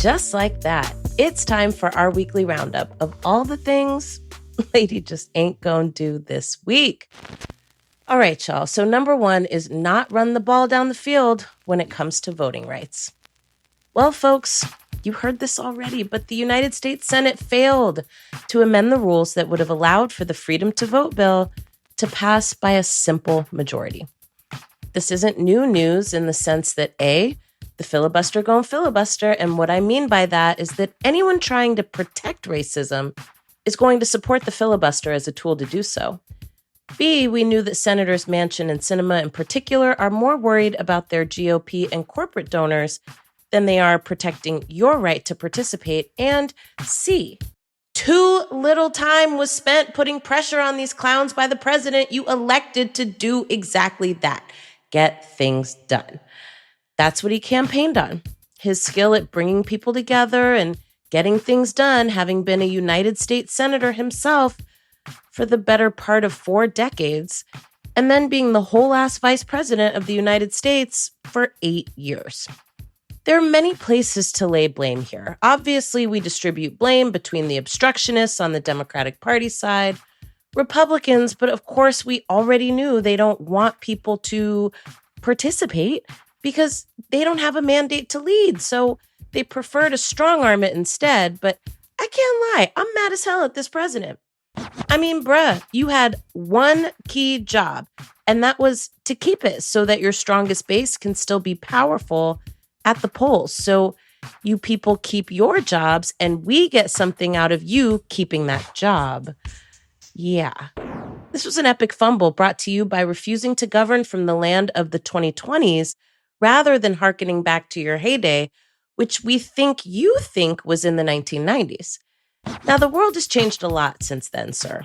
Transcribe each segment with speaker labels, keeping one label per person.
Speaker 1: just like that, it's time for our weekly roundup of all the things Lady just ain't gonna do this week. All right, y'all. So number one is not run the ball down the field when it comes to voting rights. Well, folks, you heard this already, but the United States Senate failed to amend the rules that would have allowed for the Freedom to Vote bill to pass by a simple majority. This isn't new news in the sense that A, the filibuster gon' filibuster, and what I mean by that is that anyone trying to protect racism is going to support the filibuster as a tool to do so. B, we knew that Senators Manchin and Sinema in particular are more worried about their GOP and corporate donors than they are protecting your right to participate. And C, too little time was spent putting pressure on these clowns by the president. You elected to do exactly that. Get things done. That's what he campaigned on. His skill at bringing people together and getting things done, having been a United States Senator himself for the better part of 4 decades, and then being the whole-ass Vice President of the United States for 8 years. There are many places to lay blame here. Obviously, we distribute blame between the obstructionists on the Democratic Party side, Republicans, but of course we already knew they don't want people to participate because they don't have a mandate to lead, so they prefer to strong-arm it instead. But I can't lie, I'm mad as hell at this president. I mean, bruh, you had one key job, and that was to keep it so that your strongest base can still be powerful at the polls. So you people keep your jobs, and we get something out of you keeping that job. Yeah. This was an epic fumble brought to you by refusing to govern from the land of the 2020s rather than hearkening back to your heyday, which we think you think was in the 1990s. Now, the world has changed a lot since then, sir.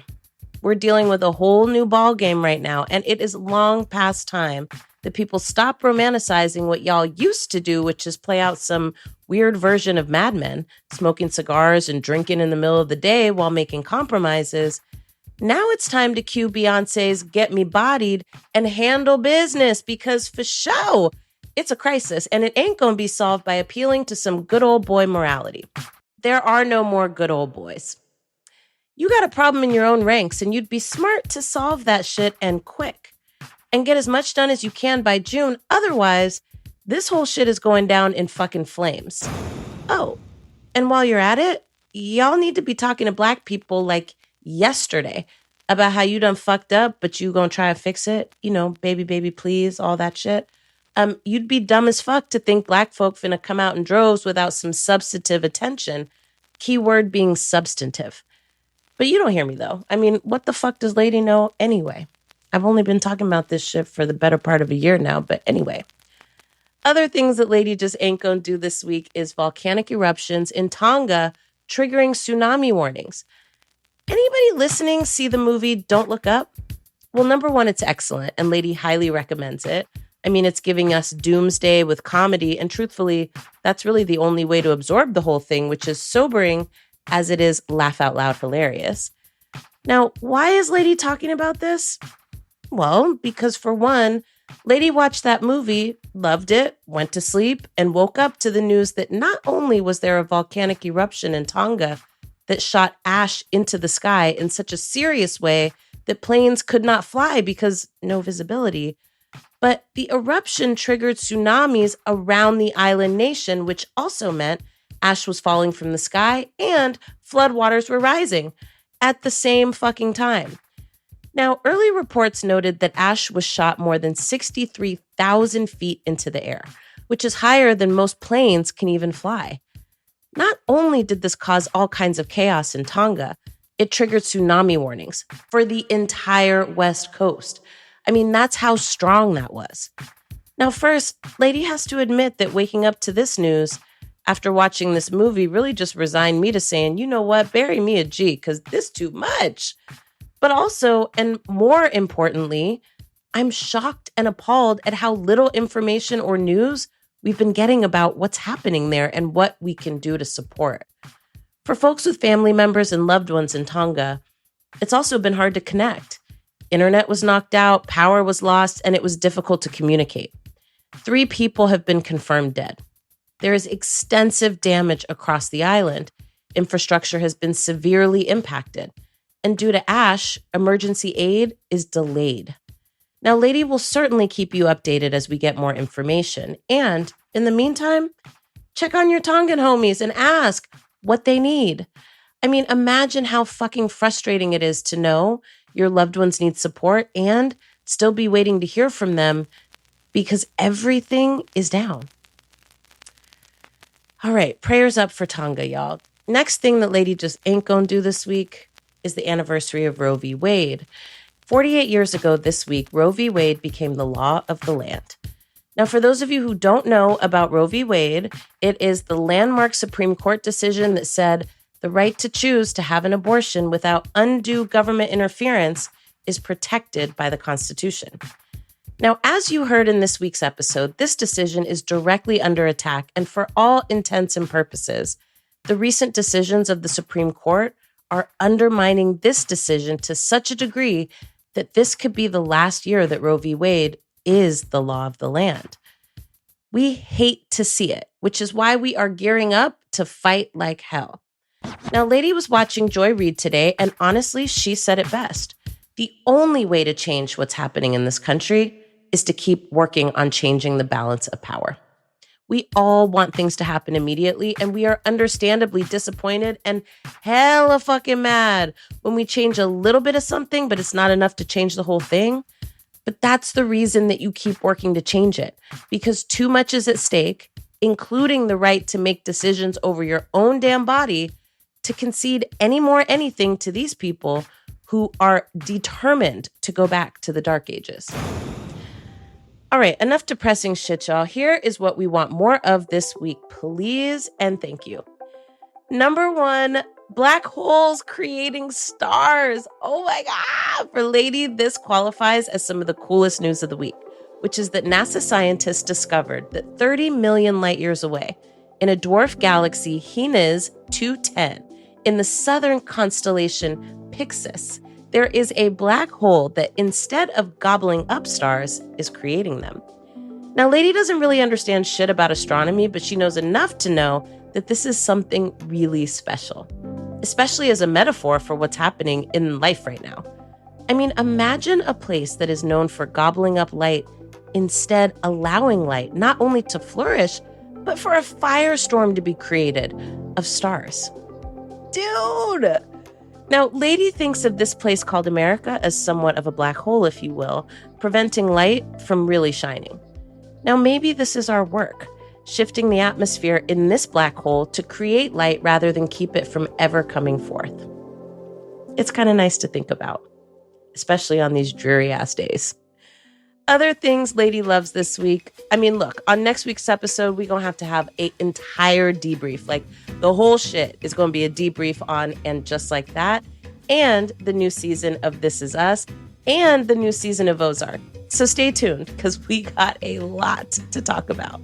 Speaker 1: We're dealing with a whole new ball game right now, and it is long past time that people stop romanticizing what y'all used to do, which is play out some weird version of Mad Men, smoking cigars and drinking in the middle of the day while making compromises. Now it's time to cue Beyonce's Get Me Bodied and handle business, because for show, it's a crisis, and it ain't gonna be solved by appealing to some good old boy morality. There are no more good old boys. You got a problem in your own ranks, and you'd be smart to solve that shit and quick. And get as much done as you can by June. Otherwise, this whole shit is going down in fucking flames. Oh, and while you're at it, y'all need to be talking to black people like yesterday about how you done fucked up, but you gonna try to fix it. You know, baby, baby, please, all that shit. You'd be dumb as fuck to think black folk finna come out in droves without some substantive attention. Keyword being substantive. But you don't hear me, though. I mean, what the fuck does Lady know anyway? I've only been talking about this shit for the better part of a year now, but anyway. Other things that Lady just ain't gonna do this week is volcanic eruptions in Tonga triggering tsunami warnings. Anybody listening see the movie Don't Look Up? Well, number one, it's excellent, and Lady highly recommends it. I mean, it's giving us doomsday with comedy, and truthfully, that's really the only way to absorb the whole thing, which is sobering as it is laugh out loud hilarious. Now, why is Lady talking about this? Well, because for one, Lady watched that movie, loved it, went to sleep, and woke up to the news that not only was there a volcanic eruption in Tonga that shot ash into the sky in such a serious way that planes could not fly because no visibility, but the eruption triggered tsunamis around the island nation, which also meant ash was falling from the sky and floodwaters were rising at the same fucking time. Now, early reports noted that ash was shot more than 63,000 feet into the air, which is higher than most planes can even fly. Not only did this cause all kinds of chaos in Tonga, it triggered tsunami warnings for the entire West Coast. I mean, that's how strong that was. Now, first, Lady has to admit that waking up to this news after watching this movie really just resigned me to saying, you know what, bury me a G, because this too much. But also, and more importantly, I'm shocked and appalled at how little information or news we've been getting about what's happening there and what we can do to support. For folks with family members and loved ones in Tonga, it's also been hard to connect. Internet was knocked out, power was lost, and it was difficult to communicate. 3 people have been confirmed dead. There is extensive damage across the island. Infrastructure has been severely impacted. And due to ash, emergency aid is delayed. Now, Lady will certainly keep you updated as we get more information. And in the meantime, check on your Tongan homies and ask what they need. I mean, imagine how fucking frustrating it is to know your loved ones need support and still be waiting to hear from them because everything is down. All right, prayers up for Tonga, y'all. Next thing that Lady just ain't gonna do this week is the anniversary of Roe v. Wade. 48 years ago this week, Roe v. Wade became the law of the land. Now, for those of you who don't know about Roe v. Wade, it is the landmark Supreme Court decision that said the right to choose to have an abortion without undue government interference is protected by the Constitution. Now, as you heard in this week's episode, this decision is directly under attack, and for all intents and purposes, the recent decisions of the Supreme Court are undermining this decision to such a degree that this could be the last year that Roe v. Wade is the law of the land. We hate to see it, which is why we are gearing up to fight like hell. Now, Lady was watching Joy Reid today, and honestly, she said it best. The only way to change what's happening in this country is to keep working on changing the balance of power. We all want things to happen immediately, and we are understandably disappointed and hella fucking mad when we change a little bit of something, but it's not enough to change the whole thing. But that's the reason that you keep working to change it, because too much is at stake, including the right to make decisions over your own damn body, to concede any more anything to these people who are determined to go back to the dark ages. All right, enough depressing shit, y'all. Here is what we want more of this week, please and thank you. Number 1, black holes creating stars. Oh my God. For Lady, this qualifies as some of the coolest news of the week, which is that NASA scientists discovered that 30 million light years away, in a dwarf galaxy, Hines 210, in the southern constellation Pyxis, there is a black hole that instead of gobbling up stars is creating them. Now, Lady doesn't really understand shit about astronomy, but she knows enough to know that this is something really special, especially as a metaphor for what's happening in life right now. I mean, imagine a place that is known for gobbling up light, instead allowing light not only to flourish, but for a firestorm to be created of stars. Dude! Now, Lady thinks of this place called America as somewhat of a black hole, if you will, preventing light from really shining. Now, maybe this is our work, shifting the atmosphere in this black hole to create light rather than keep it from ever coming forth. It's kind of nice to think about, especially on these dreary-ass days. Other things Lady loves this week. I mean, look, on next week's episode, we're going to have an entire debrief. Like, the whole shit is going to be a debrief on And Just Like That, and the new season of This Is Us, and the new season of Ozark. So stay tuned, because we got a lot to talk about.